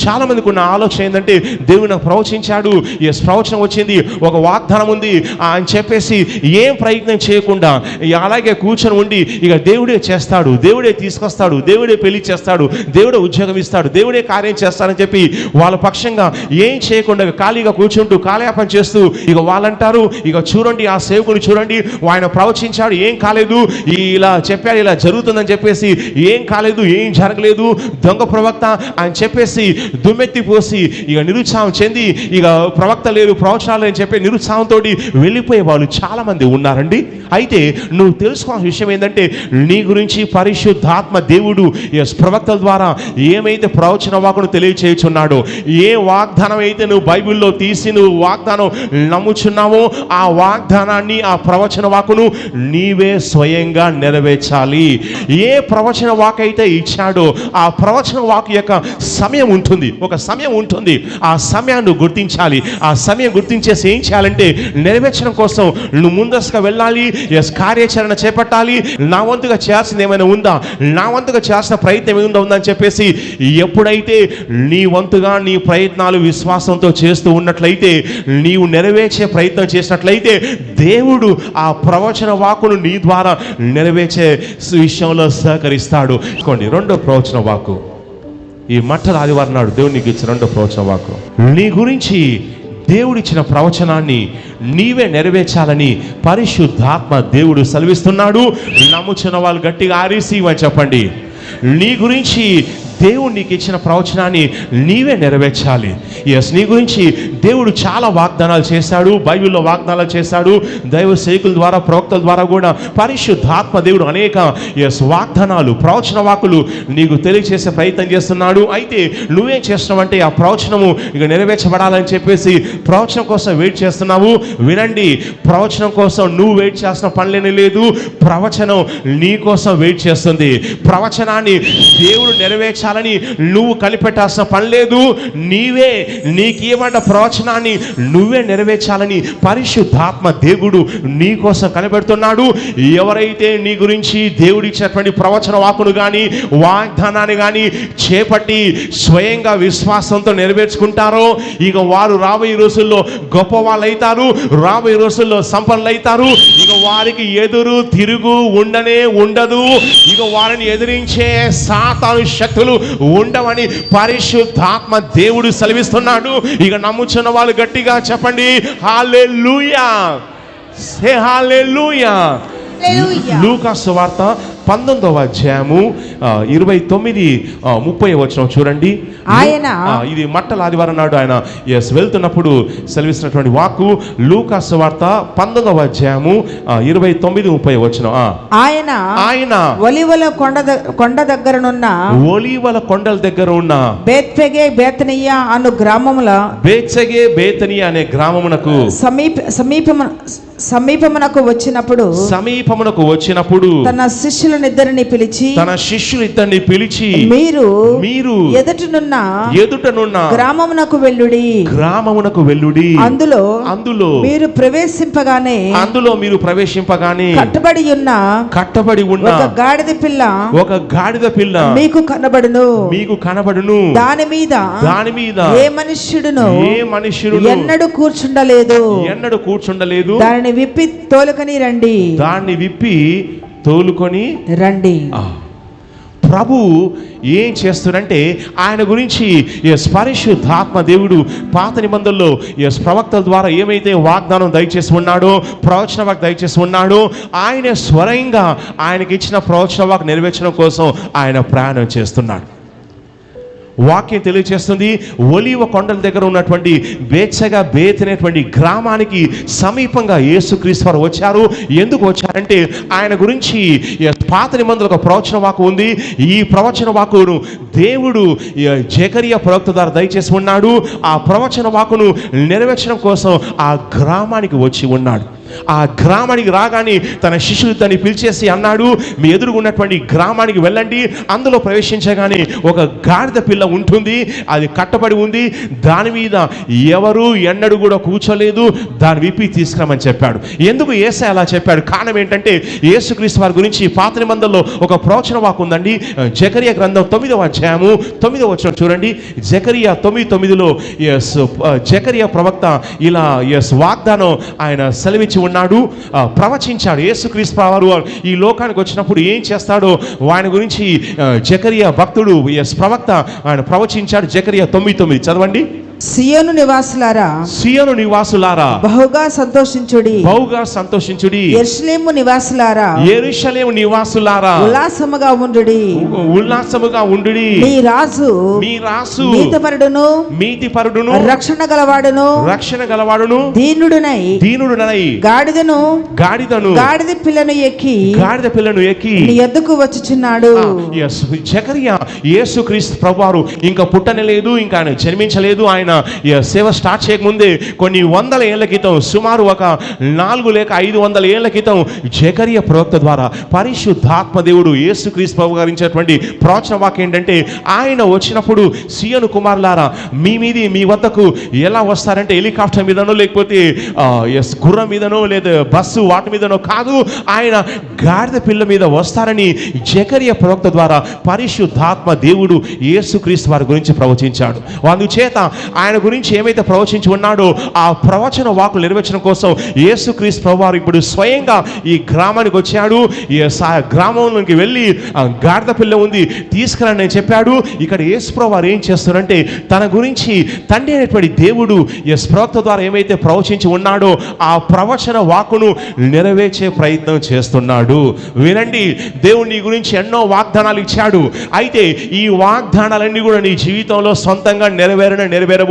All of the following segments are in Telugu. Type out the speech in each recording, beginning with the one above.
చాలా మందికి ఉన్న ఆలోచన ఏంటంటే దేవుడు నాకు ప్రవచించాడు, ఎస్ ప్రవచనం వచ్చింది, ఒక వాగ్దానం ఉంది అని చెప్పేసి ఏం ప్రయత్నం చేయకుండా అలాగే కూర్చొని ఉండి ఇక దేవుడే చేస్తాడు, దేవుడే తీసుకొస్తాడు, దేవుడే పెళ్లి చేస్తాడు, దేవుడే ఉద్యోగం ఇస్తాడు, దేవుడే కార్యం చేస్తాడని చెప్పి వాళ్ళ పక్షంగా ఏం చేయకుండా ఖాళీగా కూర్చుంటూ కాలయాపన చేస్తూ ఇక వాళ్ళంటారు, ఇక చూడండి ఆ సేవకుని చూడండి, ఆయన ప్రవచించాడు ఏం కాలేదు, ఇలా చెప్పాడు ఇలా జరుగుతుందని చెప్పేసి ఏం కాలేదు, ఏం జరగలేదు, దొంగ ప్రవక్త అని చెప్పేసి దుమ్మెత్తి పోసి ఇక నిరుత్సాహం చెంది ఇక ప్రవక్త లేరు ప్రవచనాలు అని చెప్పి నిరుత్సాహంతో వెళ్ళిపోయే వాళ్ళు చాలా మంది ఉన్నారండి. అయితే నువ్వు తెలుసుకోవాల్సిన విషయం ఏంటంటే నీ గురించి పరిశుద్ధాత్మ దేవుడు ప్రవక్తల ద్వారా ఏమైతే ప్రవచన వాక్కును తెలియచేయుచున్నాడో, ఏ వాగ్దానం అయితే నువ్వు బైబిల్లో తీసి నువ్వు వాగ్దానం నమ్ముచున్నావో ఆ వాగ్దానాన్ని ఆ ప్రవచన వాక్కును నీవే స్వయంగా నెరవేర్చాలి. ఏ ప్రవచన వాక్ అయితే ఇచ్చాడో ఆ ప్రవచన వాక్ యొక్క సమయం ఉంటుంది, ఒక సమయం ఉంటుంది, ఆ సమయాన్ని గుర్తించాలి. ఆ సమయం గుర్తించేసి ఏం చేయాలంటే నెరవేర్చడం కోసం నువ్వు ముందస్తుగా వెళ్ళాలి, కార్యాచరణ చేపట్టాలి. నా వంతుగా చేయాల్సింది ఏమైనా ఉందా, నా వంతుగా చేయాల్సిన ప్రయత్నం ఏమైనా ఉందని చెప్పేసి ఎప్పుడైతే నీ వంతుగా నీ ప్రయత్నాలు విశ్వాసంతో చేస్తూ ఉన్నట్లయితే, నీవు నెరవేర్చే ప్రయత్నం చేసినట్లయితే దేవుడు ఆ ప్రవచన వాక్కును నీ ద్వారా నెరవేర్చే విషయంలో సహకరిస్తాడు. రెండో ప్రవచన వాక్కు ఈ మట్టల ఆదివారం నాడు దేవుడు నీకు ఇచ్చిన రెండో ప్రవచన వాక్కు, నీ గురించి దేవుడిచ్చిన ప్రవచనాన్ని నీవే నెరవేర్చాలని పరిశుద్ధాత్మ దేవుడు సెలవిస్తున్నాడు. నమ్ముచున్న వాళ్ళు గట్టిగా ఆరిసి అని చెప్పండి. నీ గురించి దేవుడు నీకు ఇచ్చిన ప్రవచనాన్ని నీవే నెరవేర్చాలి. ఎస్, నీ గురించి దేవుడు చాలా వాగ్దానాలు చేశాడు, బైబిల్లో వాగ్దానాలు చేశాడు, దైవ సేవకుల ద్వారా ప్రవక్తల ద్వారా కూడా పరిశుద్ధాత్మ దేవుడు అనేక వాగ్దానాలు ప్రవచన వాక్కులు నీకు తెలియజేసే ప్రయత్నం చేస్తున్నాడు. అయితే నువ్వేం చేస్తున్నావంటే ఆ ప్రవచనము ఇక నెరవేర్చబడాలని చెప్పేసి ప్రవచనం కోసం వెయిట్ చేస్తున్నావు. వినండి, ప్రవచనం కోసం నువ్వు వెయిట్ చేస్తున్న పనిలేని లేదు, ప్రవచనం నీ కోసం వెయిట్ చేస్తుంది. ప్రవచనాన్ని దేవుడు నెరవేర్చాలని నువ్వు కనిపెట్టాల్సిన పని లేదు. నీవే నీకేమంట ప్రవచనాన్ని నువ్వే నెరవేర్చాలని పరిశుద్ధాత్మ దేవుడు నీ కోసం కనిపెడుతున్నాడు. ఎవరైతే నీ గురించి దేవుడు ఇచ్చినటువంటి ప్రవచన వాక్కును కానీ వాగ్దానాన్ని కానీ చేపట్టి స్వయంగా విశ్వాసంతో నెరవేర్చుకుంటారో ఇక వారు రాబోయే రోజుల్లో గొప్ప వాళ్ళు అవుతారు, రాబోయే రోజుల్లో సంపన్నులు అవుతారు. ఇక వారికి ఎదురు తిరుగు ఉండనే ఉండదు. ఇక వారిని ఎదిరించే సాతాను శక్తులు ఉండవని పరిశుద్ధాత్మ దేవుడు సెలవిస్తున్నాడు. ఇక నమ్ముచున్న వాళ్ళు గట్టిగా చెప్పండి హల్లెలూయా, సే హల్లెలూయా. లూకా సువార్త 19వ అధ్యాయము 29-30 వచనం చూడండి. ఆయన ఇది మట్టల ఆదివారం నాడు ఆయన వెళ్తున్నప్పుడు సెలవిస్తున్నటువంటి వాక్కు. లూకా సువార్త 19వ అధ్యాయము 29-30 వచనం. ఆయన ఒలీవల కొండ దగ్గరనున్న ఒలీవల కొండల దగ్గర ఉన్న బేత్ఫెగే బేతనియా అను గ్రామముల బేత్ఫెగే బేతనియా అనే గ్రామమునకు సమీపమునకు వచ్చినప్పుడు తన శిష్యులనిద్దరిని పిలిచి మీరు ఎదుటనున్న గ్రామమునకు వెళ్ళుడి, అందులో మీరు ప్రవేశింపగానే కట్టబడి ఉన్న ఒక గాడిద పిల్ల మీకు కనబడును. దాని మీద ఏ మనుష్యుడును ఎన్నడూ కూర్చుండలేదు. దానిని విప్పి తోలుకొని రండి. ప్రభు ఏం చేస్తున్నారంటే ఆయన గురించి పరిశుద్ధాత్మ దేవుడు పాత నిబంధనలో ప్రవక్తల ద్వారా ఏమైతే వాగ్దానం దయచేసి ఉన్నాడో, ప్రవచన వాక్ దయచేసి ఉన్నాడో, ఆయన స్వయంగా ఆయనకి ఇచ్చిన ప్రవచన వాక్ నెరవేర్చడం కోసం ఆయన ప్రయాణం చేస్తున్నాడు. వాక్యం తెలియజేస్తుంది, ఒలీవ కొండల దగ్గర ఉన్నటువంటి బేత్సెగా అనేటువంటి గ్రామానికి సమీపంగా యేసుక్రీస్తు వారు వచ్చారు. ఎందుకు వచ్చారంటే ఆయన గురించి పాత నిబంధనలో ఒక ప్రవచన వాక్కు ఉంది. ఈ ప్రవచన వాక్కును దేవుడు జకరియా ప్రవక్త ద్వారా దయచేసి ఉన్నాడు. ఆ ప్రవచన వాక్కును నెరవేర్చడం కోసం ఆ గ్రామానికి వచ్చి ఉన్నాడు. ఆ గ్రామానికి రాగానే తన శిష్యులు తన్ని పిలిచేసి అన్నాడు, మీ ఎదురుగా ఉన్నటువంటి గ్రామానికి వెళ్ళండి, అందులో ప్రవేశించగానే ఒక గాడిద పిల్ల ఉంటుంది, అది కట్టబడి ఉంది, దాని మీద ఎవరు ఎన్నడూ కూడా కూర్చోలేదు, దాన్ని విప్పి తీసుకురామని చెప్పాడు. ఎందుకు యేసయ్య అలా చెప్పాడు? కారణం ఏంటంటే యేసుక్రీస్తు వారి గురించి పాత నిబంధనలో ఒక ప్రవచన వాక్కు ఉందండి. జకరియా గ్రంథం 9వ అధ్యాయము 9వ వచనం చూడండి. జకరియా 9:9లో జకరియా ప్రవక్త ఇలా వాగ్దానం ఆయన సెలవిచ్చి ఉన్నాడు, ప్రవచించాడు. యేసుక్రీస్తు వారు ఈ లోకానికి వచ్చినప్పుడు ఏం చేస్తాడో ఆయన గురించి జకరియా భక్తుడు ప్రవక్త ఆయన ప్రవచించాడు. జకరియా 9:9 చదవండి. సియోను నివాసులారా, సియోను నివాసులారా బహుగా సంతోషించుడి, బహుగా సంతోషించుడి. యెరూషలేము నివాసులారా, యెరూషలేము నివాసులారా ఉల్లాసముగా ఉండుడి, ఉల్లాసముగా ఉండుడి. మీ రాజు, మీ రాసు నీతిపరుడును, నీతిపరుడును, రక్షణ గలవాడును, రక్షణ గలవాడును, దీనుడునై, దీనుడునై, గాడిదను, గాడిద పిల్లను ఎక్కి, గాడిద పిల్లను ఎక్కి నీ యొద్దకు వచ్చుచున్నాడు. జకరియా యేసుక్రీస్తు ప్రభువారు ఇంకా పుట్టనలేదు, ఇంకా ఆయన జన్మించలేదు. ఆయన సేవ స్టార్ట్ చేయకముందే కొన్ని వందల ఏళ్ల క్రితం, సుమారు ఒక 400 లేక 500 ఏళ్ల క్రితం జకరియా ప్రవక్త ద్వారా పరిశుద్ధాత్మ దేవుడు యేసుక్రీస్తు ప్రభు గారించినటువంటి ప్రవచన వాక్యం ఏంటంటే, ఆయన వచ్చినప్పుడు సియోను కుమారులారా మీ వద్దకు ఎలా వస్తారంటే హెలికాప్టర్ మీదనో లేకపోతే గుర్రం మీదనో లేదా బస్సు వాటి మీదనో కాదు, ఆయన గాడిద పిల్ల మీద వస్తారని జకరియా ప్రవక్త ద్వారా పరిశుద్ధాత్మ దేవుడు యేసుక్రీస్తు వారి గురించి ప్రవచించాడు. అందుచేత ఆయన గురించి ఏమైతే ప్రవచించి ఉన్నాడో ఆ ప్రవచన వాక్కులు నెరవేర్చడం కోసం యేసుక్రీస్తు ప్రభువారు ఇప్పుడు స్వయంగా ఈ గ్రామానికి వచ్చాడు. ఈ గ్రామంలోకి వెళ్ళి గాడిద పిల్ల ఉంది తీసుకురండి అని చెప్పాడు. ఇక్కడ యేసు ప్రభువారు ఏం చేస్తారంటే తన గురించి తండ్రి అయినటువంటి దేవుడు ప్రవక్త ద్వారా ఏమైతే ప్రవచించి ఉన్నాడో ఆ ప్రవచన వాక్కును నెరవేర్చే ప్రయత్నం చేస్తున్నాడు. వినండి, దేవుడు నీ గురించి ఎన్నో వాగ్దానాలు ఇచ్చాడు. అయితే ఈ వాగ్దానాలన్నీ కూడా నీ జీవితంలో సొంతంగా నెరవేరవు.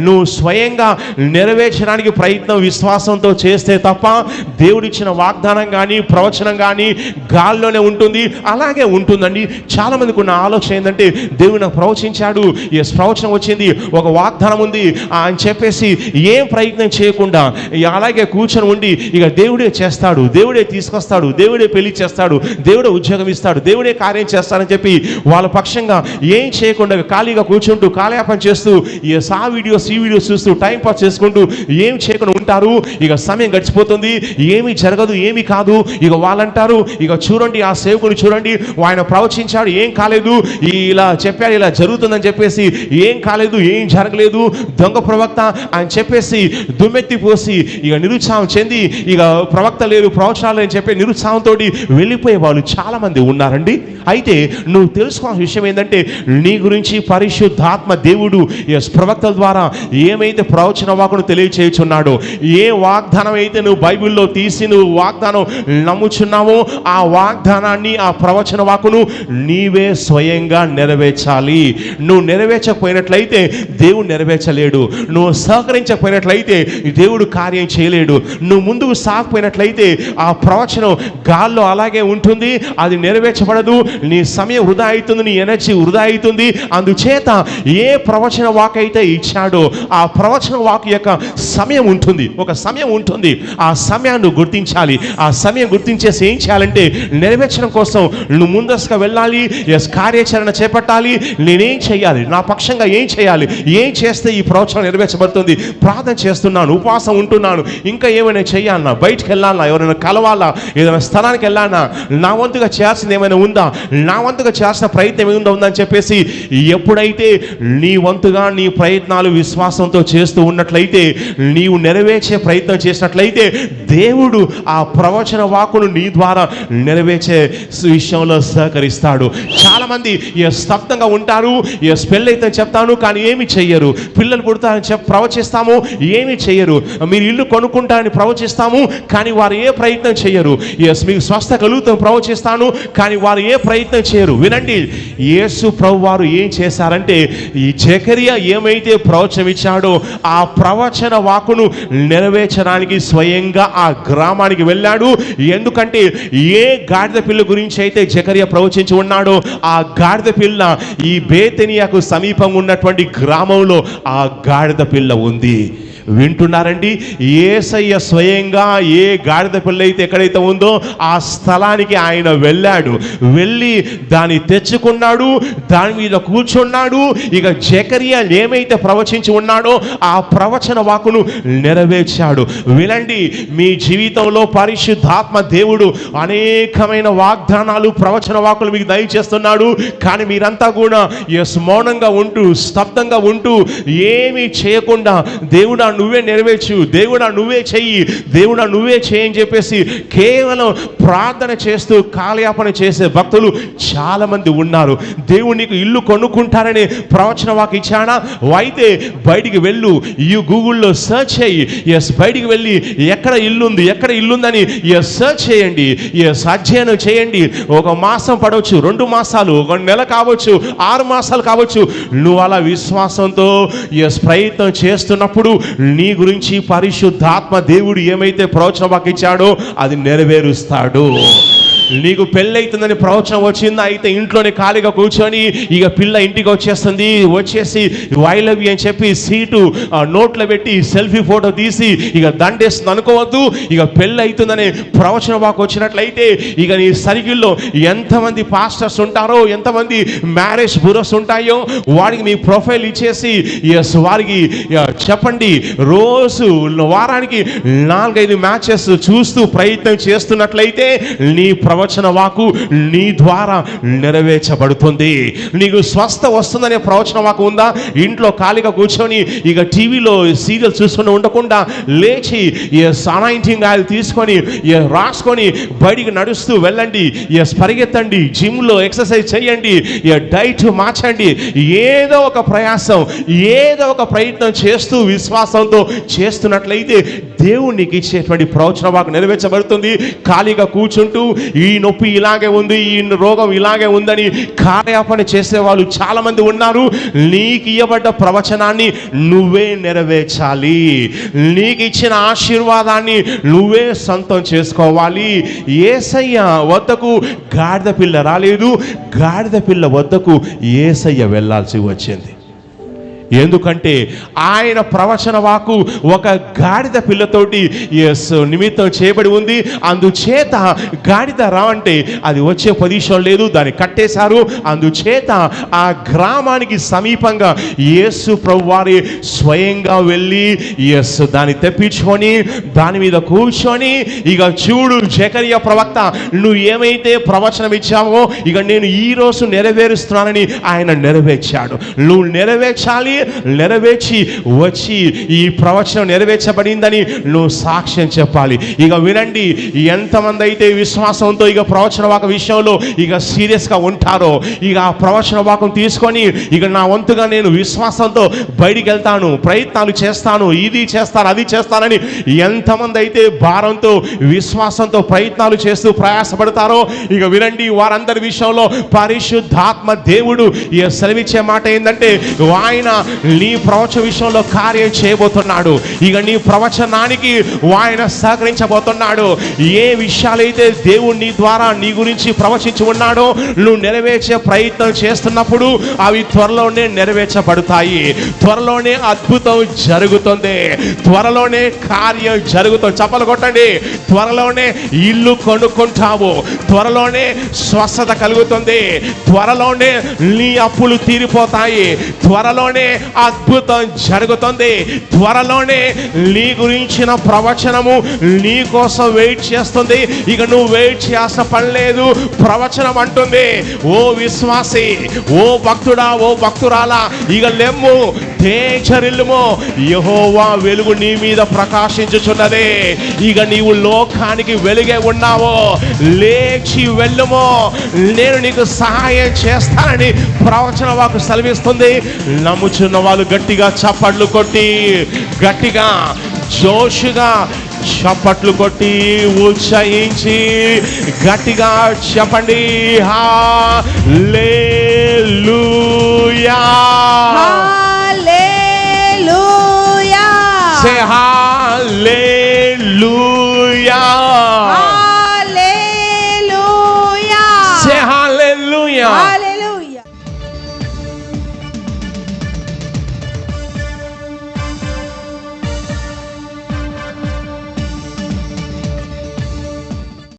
నువ్వు స్వయంగా నెరవేర్చడానికి ప్రయత్నం విశ్వాసంతో చేస్తే తప్ప దేవుడిచ్చిన వాగ్దానం కానీ ప్రవచనం కానీ గాల్లోనే ఉంటుంది. అలాగే ఉంటుందండి. చాలా మందికి ఉన్న ఆలోచన ఏంటంటే, దేవుడు నాకు ప్రవచించాడు, ప్రవచనం వచ్చింది, ఒక వాగ్దానం ఉంది అని చెప్పేసి ఏం ప్రయత్నం చేయకుండా అలాగే కూర్చొని ఉండి ఇక దేవుడే చేస్తాడు, దేవుడే తీసుకొస్తాడు, దేవుడే పెళ్లి చేస్తాడు, దేవుడే ఉద్యోగం ఇస్తాడు, దేవుడే కార్యం చేస్తాడని చెప్పి వాళ్ళ పక్షంగా ఏం చేయకుండా ఖాళీగా కూర్చుంటూ కాలయాపన చేస్తూ ఆ వీడియోస్ ఈ వీడియోస్ చూస్తూ టైం పాస్ చేసుకుంటూ ఏం చేయకుండా ఉంటారు. ఇక సమయం గడిచిపోతుంది, ఏమీ జరగదు, ఏమీ కాదు. ఇక వాళ్ళంటారు, ఇక చూడండి ఆ సేవకుని చూడండి, ఆయన ప్రవచించాడు ఏం కాలేదు, ఇలా చెప్పాడు ఇలా జరుగుతుందని చెప్పేసి ఏం కాలేదు, ఏం జరగలేదు, దొంగ ప్రవక్త అని చెప్పేసి దుమ్మెత్తి పోసి ఇక నిరుత్సాహం చెంది ఇక ప్రవక్త లేరు ప్రవచనాలు అని చెప్పి నిరుత్సాహంతో వెళ్ళిపోయే వాళ్ళు చాలా మంది ఉన్నారండి. అయితే నువ్వు తెలుసుకోవాల్సిన విషయం ఏంటంటే, నీ గురించి పరిశుద్ధాత్మ దేవుడు ప్రవక్తల ద్వారా ఏమైతే ప్రవచన వాక్కును తెలియచేయుచున్నాడో, ఏ వాగ్దానం అయితే నువ్వు బైబిల్లో తీసి నువ్వు వాగ్దానం నమ్ముచున్నావో ఆ వాగ్దానాన్ని ఆ ప్రవచన వాక్కును నీవే స్వయంగా నెరవేర్చాలి. నువ్వు నెరవేర్చకపోయినట్లయితే దేవుడు నెరవేర్చలేడు. నువ్వు సహకరించకపోయినట్లయితే దేవుడు కార్యం చేయలేడు. నువ్వు ముందుకు సాగపోయినట్లయితే ఆ ప్రవచనం గాల్లో అలాగే ఉంటుంది, అది నెరవేర్చబడదు. నీ సమయం వృధా అవుతుంది, నీ ఎనర్జీ వృధా అవుతుంది. అందుచేత ఏ ప్రవచన వాక్ అయితే ఇచ్చాడో ఆ ప్రవచన వాక్ యొక్క సమయం ఉంటుంది, ఒక సమయం ఉంటుంది. ఆ సమయాన్ని గుర్తించాలి. ఆ సమయం గుర్తించేసి ఏం చేయాలంటే నెరవేర్చడం కోసం నువ్వు ముందస్తుగా వెళ్ళాలి, కార్యాచరణ చేపట్టాలి. నేనేం చేయాలి, నా పక్షంగా ఏం చేయాలి, ఏం చేస్తే ఈ ప్రవచనం నెరవేర్చబడుతుంది, ప్రార్థన చేస్తున్నాను, ఉపవాసం ఉంటున్నాను, ఇంకా ఏమైనా చేయాలన్నా, బయటికి వెళ్ళాలన్నా, ఎవరైనా కలవాలా, ఏదైనా స్థలానికి వెళ్ళాలన్నా, నా వంతుగా చేయాల్సింది ఏమైనా ఉందా, నా వంతుగా చేయాల్సిన ప్రయత్నం ఏమైనా ఉందని చెప్పేసి ఎప్పుడైతే నీ వంతుగా నీ ప్రయత్నాలు విశ్వాసంతో చేస్తూ ఉన్నట్లయితే, నీవు నెరవేర్చే ప్రయత్నం చేసినట్లయితే దేవుడు ఆ ప్రవచన వాక్కును నీ ద్వారా నెరవేర్చే విషయంలో సహకరిస్తాడు. చాలా మంది స్తబ్దంగా ఉంటారు. పెళ్ళైతే చెప్తాను కానీ ఏమి చెయ్యరు, పిల్లలు పుడతారని ప్రవచిస్తాము ఏమి చెయ్యరు, మీరు ఇల్లు కొనుక్కుంటారని ప్రవచిస్తాము కానీ వారు ఏ ప్రయత్నం చేయరు. మీకు స్వస్థ కలుగుతాం ప్రవచిస్తాను కానీ వారు ఏ ప్రయత్నం చేయరు. వినండి, యేసు ప్రభు వారు ఏం చేశారంటే, ఈ జకరియా ఏమైతే ప్రవచనం ఇచ్చాడో ఆ ప్రవచన వాక్కును నెరవేర్చడానికి స్వయంగా ఆ గ్రామానికి వెళ్ళాడు. ఎందుకంటే ఏ గాడిద పిల్ల గురించి అయితే జకరియా ప్రవచించి ఉన్నాడో ఆ గాడిద పిల్ల ఈ బేతనియాకు సమీపంగా ఉన్నటువంటి గ్రామంలో ఆ గాడిద పిల్ల ఉంది. వింటున్నారండి? యేసయ్య స్వయంగా ఏ గాడిద పిల్ల అయితే ఎక్కడైతే ఉందో ఆ స్థలానికి ఆయన వెళ్ళాడు. వెళ్ళి దాన్ని తెచ్చుకున్నాడు, దాని మీద కూర్చున్నాడు. ఇక జకరియా ఏమైతే ప్రవచించి ఉన్నాడో ఆ ప్రవచన వాక్కును నెరవేర్చాడు. వినండి, మీ జీవితంలో పరిశుద్ధాత్మ దేవుడు అనేకమైన వాగ్దానాలు, ప్రవచన వాక్కులు మీకు దయచేస్తున్నాడు. కానీ మీరంతా కూడా మౌనంగా ఉంటూ, స్తబ్దంగా ఉంటూ, ఏమీ చేయకుండా దేవుడా నువ్వే నెరవేర్చు, దేవుడా నువ్వే చెయ్యి, దేవుడా నువ్వే చేయని చెప్పేసి కేవలం ప్రార్థన చేస్తూ కాలయాపన చేసే భక్తులు చాలా మంది ఉన్నారు. దేవుడు నీకు ఇల్లు కొనుక్కుంటారని ప్రవచన వాక్కు ఇచ్చానా? అయితే బయటికి వెళ్ళు, ఈ గూగుల్లో సెర్చ్ చేయి. బయటికి వెళ్ళి ఎక్కడ ఇల్లుంది, ఎక్కడ ఇల్లుందని సెర్చ్ చేయండి, అధ్యయనం చేయండి. 1 మాసం పడవచ్చు, 2 మాసాలు, 1 నెల కావచ్చు, 6 మాసాలు కావచ్చు. నువ్వు అలా విశ్వాసంతో ప్రయత్నం చేస్తున్నప్పుడు నీ గురించి పరిశుద్ధాత్మ దేవుడు ఏమైతే ప్రవచన వాక్కు ఇచ్చాడో అది నెరవేరుస్తాడు. నీకు పెళ్ళైతుందని ప్రవచనం వచ్చిందా? అయితే ఇంట్లోనే ఖాళీగా కూర్చొని ఇక పిల్ల ఇంటికి వచ్చేస్తుంది, వచ్చేసి ఐ లవ్ యూ అని చెప్పి సీటు నోట్లో పెట్టి సెల్ఫీ ఫోటో తీసి ఇక దండేస్తుంది అనుకోవద్దు. ఇక పెళ్ళి అవుతుందనే ప్రవచన వాక్కు వచ్చినట్లయితే ఇక నీ సర్కిల్లో ఎంతమంది పాస్టర్స్ ఉంటారో, ఎంతమంది మ్యారేజ్ బ్యూరోస్ ఉంటాయో వాడికి మీ ప్రొఫైల్ ఇచ్చేసి వారికి చెప్పండి, రోజు వారానికి 4-5 మ్యాచెస్ చూస్తూ ప్రయత్నం చేస్తున్నట్లయితే నీ ప్రవచన వాక్కు నీ ద్వారా నెరవేర్చబడుతుంది. నీకు స్వస్థ వస్తుందనే ప్రవచన వాక్కు ఉందా? ఇంట్లో ఖాళీగా కూర్చొని ఇక టీవీలో సీరియల్ చూసుకొని ఉండకుండా లేచి అనాయింటింగ్ ఆయిల్ తీసుకొని రాసుకొని బయటికి నడుస్తూ వెళ్ళండి, పరిగెత్తండి, జిమ్లో ఎక్సర్సైజ్ చేయండి, డైట్ మార్చండి. ఏదో ఒక ప్రయాసం, ఏదో ఒక ప్రయత్నం చేస్తూ విశ్వాసంతో చేస్తున్నట్లయితే దేవుడు నీకు ఇచ్చేటువంటి ప్రవచన వాక్కు నెరవేర్చబడుతుంది. ఖాళీగా కూర్చుంటూ ఈ నొప్పి ఇలాగే ఉంది, ఈ రోగం ఇలాగే ఉందని కార్యాపణ చేసే వాళ్ళు చాలా మంది ఉన్నారు. నీకు ఇవ్వబడ్డ ప్రవచనాన్ని నువ్వే నెరవేర్చాలి. నీకు ఇచ్చిన ఆశీర్వాదాన్ని నువ్వే సొంతం చేసుకోవాలి. యేసయ్య వద్దకు గాడిద పిల్ల రాలేదు, గాడిద పిల్ల వద్దకు యేసయ్య వెళ్ళాల్సి వచ్చింది. ఎందుకంటే ఆయన ప్రవచన వాక్కు ఒక గాడిద పిల్లతోటి నిమిత్తం చేయబడి ఉంది. అందుచేత గాడిద అంటే అది వచ్చే పొజిషన్ లేదు, దాన్ని కట్టేశారు. అందుచేత ఆ గ్రామానికి సమీపంగా యేసు ప్రభువారి స్వయంగా వెళ్ళి దాన్ని తెప్పించుకొని దాని మీద కూర్చొని ఇక చూడు జకరియా ప్రవక్త, నువ్వు ఏమైతే ప్రవచనం ఇచ్చావో ఇక నేను ఈరోజు నెరవేరుస్తున్నానని ఆయన నెరవేర్చాడు. నువ్వు నెరవేర్చాలి, నెరవేర్చి వచ్చి ఈ ప్రవచనం నెరవేర్చబడిందని నువ్వు సాక్ష్యం చెప్పాలి. ఇక వినండి, ఎంతమంది అయితే విశ్వాసంతో ఇక ప్రవచన వాక్కు విషయంలో ఇక సీరియస్గా ఉంటారో ఇక ఆ ప్రవచన వాక్కు తీసుకొని ఇక నా వంతుగా నేను విశ్వాసంతో బయటికి వెళ్తాను, ప్రయత్నాలు చేస్తాను, ఇది చేస్తాను, అది చేస్తానని ఎంతమంది అయితే భారంతో విశ్వాసంతో ప్రయత్నాలు చేస్తూ ప్రయాసపడతారో ఇక వినండి, వారందరి విషయంలో పరిశుద్ధాత్మ దేవుడు ఇక సెలవిచ్చే మాట ఏంటంటే ఆయన నీ ప్రవచన విషయంలో కార్యం చేయబోతున్నాడు. ఇక నీ ప్రవచనానికి ఆయన సహకరించబోతున్నాడు. ఏ విషయాలైతే దేవుడు నీ ద్వారా నీ గురించి ప్రవచించి ఉన్నాడో నువ్వు నెరవేర్చే ప్రయత్నం చేస్తున్నప్పుడు అవి త్వరలోనే నెరవేర్చబడతాయి. త్వరలోనే అద్భుతం జరుగుతుంది, త్వరలోనే కార్యం జరుగుతుంది. చప్పలు కొట్టండి. త్వరలోనే ఇల్లు కొనుక్కుంటావు, త్వరలోనే స్వస్థత కలుగుతుంది, త్వరలోనే నీ అప్పులు తీరిపోతాయి, త్వరలోనే అద్భుతం జరుగుతుంది, త్వరలోనే నీ గురించిన ప్రవచనము నీ కోసం వెయిట్ చేస్తుంది. ఇక నువ్వు వెయిట్ చేయాల్సిన పని లేదు. ప్రవచనం అంటుంది, ఓ విశ్వాసి, ఓ భక్తుడా, ఓ భక్తురాలా, ఇక లెమ్ము, తేజరిల్లుము, యెహోవా వెలుగు నీ మీద ప్రకాశించుచున్నదే. ఇక నీవు లోకానికి వెలుగే ఉన్నావో, లేచి వెళ్ళుమో, నేను నీకు సహాయం చేస్తానని ప్రవచన వాక్కు సెలవిస్తుంది. నమ్ముచున్న వాళ్ళు గట్టిగా చప్పట్లు కొట్టి, గట్టిగా జోషుగా చప్పట్లు కొట్టి ఉత్సహించి గట్టిగా చెప్పండి, హల్లెలూయా, హల్లెలూయా, సే హల్లెలూయా.